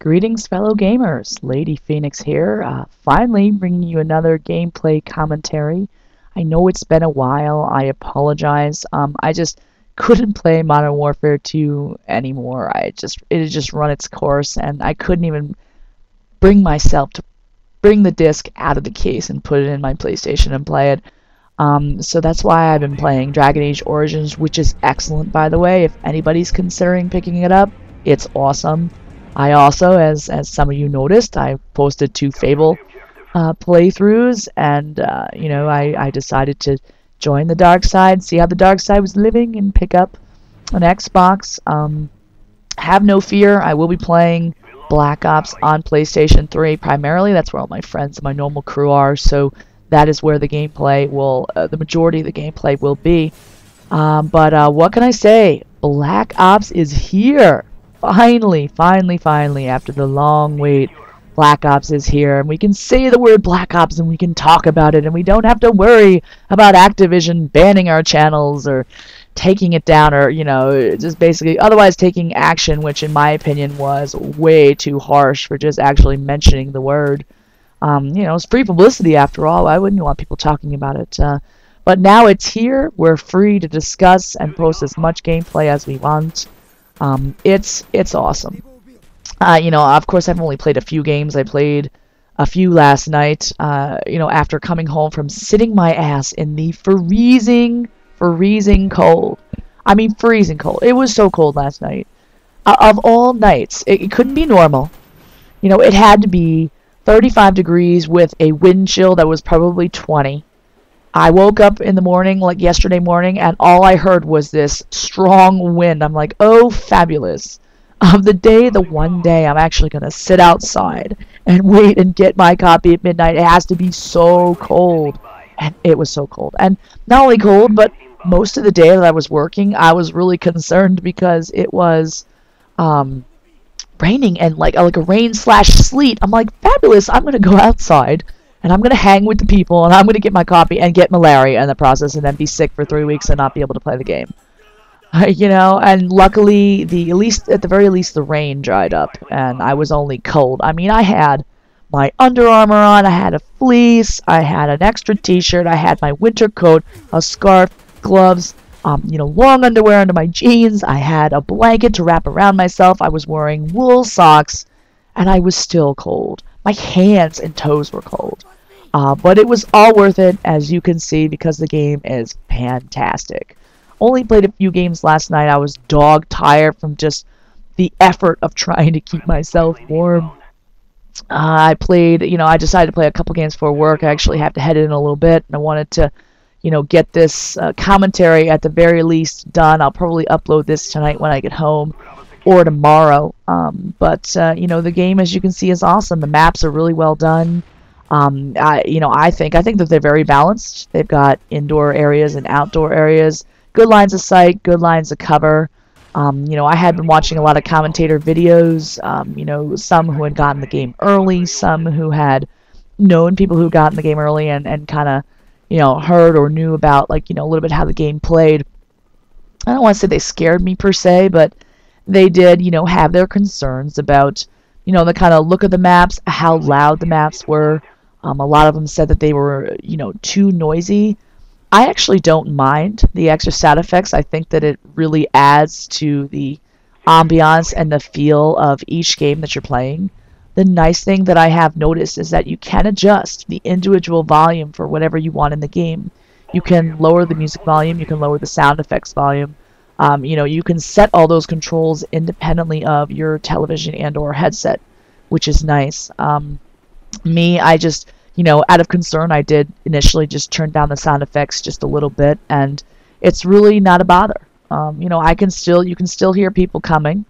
Greetings, fellow gamers. Lady Phoenix here, finally bringing you another gameplay commentary. I know it's been a while. I apologize. I just couldn't play Modern Warfare 2 anymore. It had just run its course, and I couldn't even bring myself to bring the disc out of the case and put it in my PlayStation and play it. So that's why I've been playing Dragon Age Origins, which is excellent, by the way. If anybody's considering picking it up, it's awesome. I also, as some of you noticed, I posted 2 Fable playthroughs, and I decided to join the dark side, see how the dark side was living, and pick up an Xbox. Have no fear, I will be playing Black Ops on PlayStation 3 primarily. That's where all my friends and my normal crew are, so that is where the gameplay will, the majority of the gameplay will be. But what can I say? Black Ops is here! Finally, after the long wait, Black Ops is here, and we can say the word Black Ops and we can talk about it, and we don't have to worry about Activision banning our channels or taking it down, or, just basically otherwise taking action, which in my opinion was way too harsh for just actually mentioning the word. It's free publicity after all. I wouldn't want people talking about it. But now it's here. We're free to discuss and post as much gameplay as we want. It's awesome. Of course, I've only played a few games. I played a few last night, after coming home from sitting my ass in the freezing cold. I mean, freezing cold. It was so cold last night. Of all nights, it couldn't be normal. It had to be 35 degrees with a wind chill that was probably 20. I woke up in the morning, like yesterday morning, and all I heard was this strong wind. I'm like, oh, fabulous. The one day I'm actually going to sit outside and wait and get my copy at midnight. It has to be so cold. And it was so cold. And not only cold, but most of the day that I was working, I was really concerned because it was raining and like a rain/sleet. I'm like, fabulous, I'm going to go outside. And I'm going to hang with the people, and I'm going to get my copy and get malaria in the process, and then be sick for 3 weeks and not be able to play the game. And luckily, at the very least, the rain dried up, and I was only cold. I mean, I had my Under Armour on, I had a fleece, I had an extra t-shirt, I had my winter coat, a scarf, gloves, long underwear under my jeans, I had a blanket to wrap around myself, I was wearing wool socks, and I was still cold. My hands and toes were cold. But it was all worth it, as you can see, because the game is fantastic. Only played a few games last night. I was dog tired from just the effort of trying to keep myself warm. I decided to play a couple games for work. I actually have to head in a little bit, and I wanted to, get this commentary at the very least done. I'll probably upload this tonight when I get home, or tomorrow. The game, as you can see, is awesome. The maps are really well done. I think that they're very balanced. They've got indoor areas and outdoor areas, good lines of sight, good lines of cover. I had been watching a lot of commentator videos, some who had gotten the game early, some who had known people who got in the game early and kind of, heard or knew about, a little bit how the game played. I don't want to say they scared me per se, but they did, have their concerns about, the kind of look of the maps, how loud the maps were. A lot of them said that they were, too noisy. I actually don't mind the extra sound effects. I think that it really adds to the ambiance and the feel of each game that you're playing. The nice thing that I have noticed is that you can adjust the individual volume for whatever you want in the game. You can lower the music volume, you can lower the sound effects volume. You can set all those controls independently of your television and or headset, which is nice. I just, out of concern, I did initially just turn down the sound effects just a little bit, and it's really not a bother. You can still hear people coming,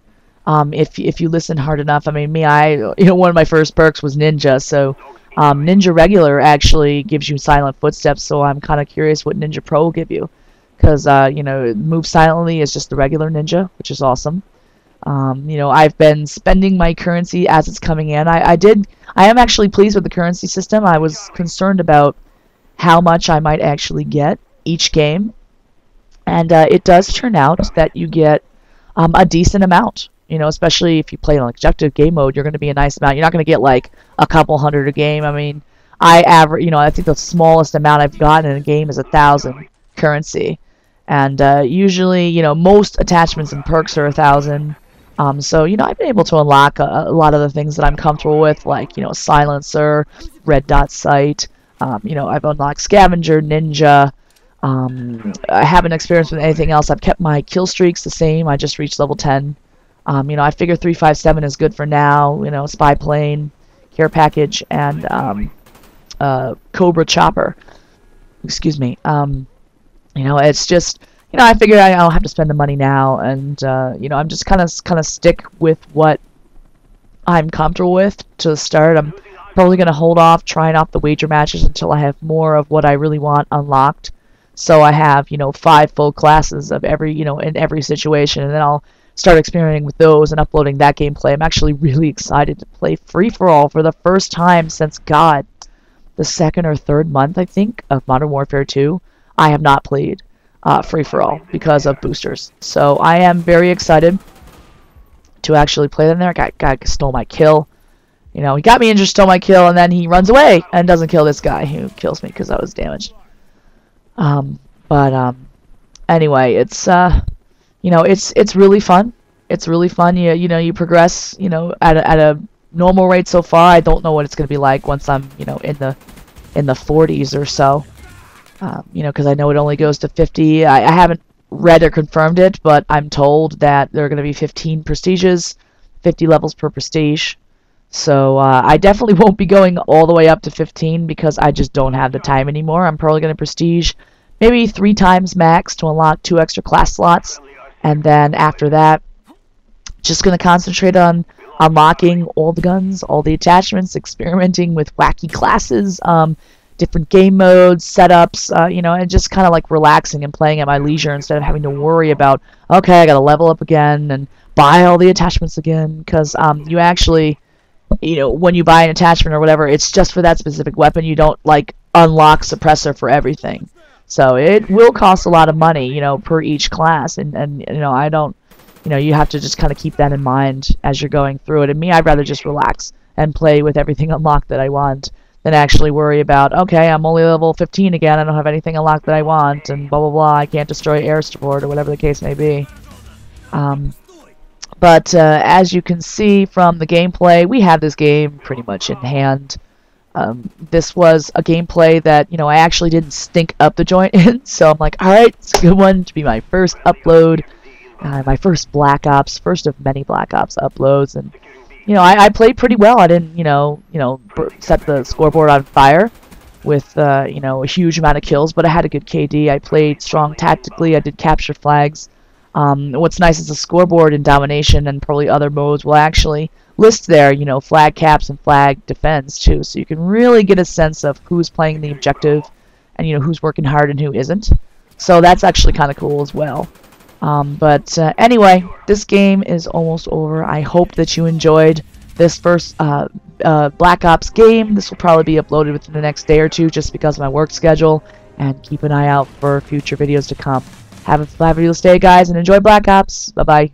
if you listen hard enough. I mean, one of my first perks was Ninja, so Ninja Regular actually gives you silent footsteps, so I'm kind of curious what Ninja Pro will give you. Because, Move Silently is just the regular Ninja, which is awesome. I've been spending my currency as it's coming in. I am actually pleased with the currency system. I was concerned about how much I might actually get each game. And it does turn out that you get a decent amount. You know, especially if you play in objective game mode, you're going to be a nice amount. You're not going to get like a couple hundred a game. I mean, I average, you know, I think the smallest amount I've gotten in a game is 1,000 currency, and usually, you know, most attachments and perks are 1,000. So you know, I've been able to unlock a lot of the things that I'm comfortable with, like, you know, silencer, red dot sight. You know, I've unlocked scavenger, ninja. I haven't experienced with anything else. I've kept my kill streaks the same. I just reached level 10. You know, I figure 357 is good for now. You know, spy plane, care package, and Cobra chopper. Excuse me. You know, it's just, you know, I figured I don't have to spend the money now, and you know, I'm just kind of stick with what I'm comfortable with to start. I'm probably gonna hold off trying out the wager matches until I have more of what I really want unlocked. So I have, you know, 5 full classes of every, you know, in every situation, and then I'll start experimenting with those and uploading that gameplay. I'm actually really excited to play free-for-all for the first time since, God, the 2nd or 3rd month, I think, of Modern Warfare 2. I have not played free-for-all because of boosters. So I am very excited to actually play them there. Guy stole my kill. You know, he got me injured, stole my kill, and then he runs away and doesn't kill this guy who kills me because I was damaged. Anyway, it's you know, it's really fun. It's really fun. You know, you progress, you know, at a normal rate so far. I don't know what it's gonna be like once I'm, you know, in the 40s or so. You know, because I know it only goes to 50. I haven't read or confirmed it, but I'm told that there are going to be 15 prestiges, 50 levels per prestige. So I definitely won't be going all the way up to 15 because I just don't have the time anymore. I'm probably going to prestige maybe 3 times max to unlock 2 extra class slots. And then after that, just going to concentrate on unlocking all the guns, all the attachments, experimenting with wacky classes, different game modes, setups, you know, and just kind of like relaxing and playing at my leisure instead of having to worry about, okay, I got to level up again and buy all the attachments again. Because you actually, you know, when you buy an attachment or whatever, it's just for that specific weapon. You don't like unlock suppressor for everything. So it will cost a lot of money, you know, per each class. And you know, I don't, you know, you have to just kind of keep that in mind as you're going through it. And me, I'd rather just relax and play with everything unlocked that I want than actually worry about, okay, I'm only level 15 again, I don't have anything unlocked that I want, and blah blah blah, I can't destroy air support, or whatever the case may be. But as you can see from the gameplay, we have this game pretty much in hand. This was a gameplay that, you know, I actually didn't stink up the joint in, so I'm like, alright, it's a good one to be my first upload, my first Black Ops, first of many Black Ops uploads, and you know, I played pretty well. I didn't, you know, set the scoreboard on fire with, you know, a huge amount of kills, but I had a good KD. I played strong tactically. I did capture flags. What's nice is the scoreboard in Domination and probably other modes will actually list there, you know, flag caps and flag defense too, so you can really get a sense of who's playing the objective and, you know, who's working hard and who isn't. So that's actually kind of cool as well. Anyway, this game is almost over. I hope that you enjoyed this first Black Ops game. This will probably be uploaded within the next day or two just because of my work schedule. And keep an eye out for future videos to come. Have a fabulous day, guys, and enjoy Black Ops. Bye-bye.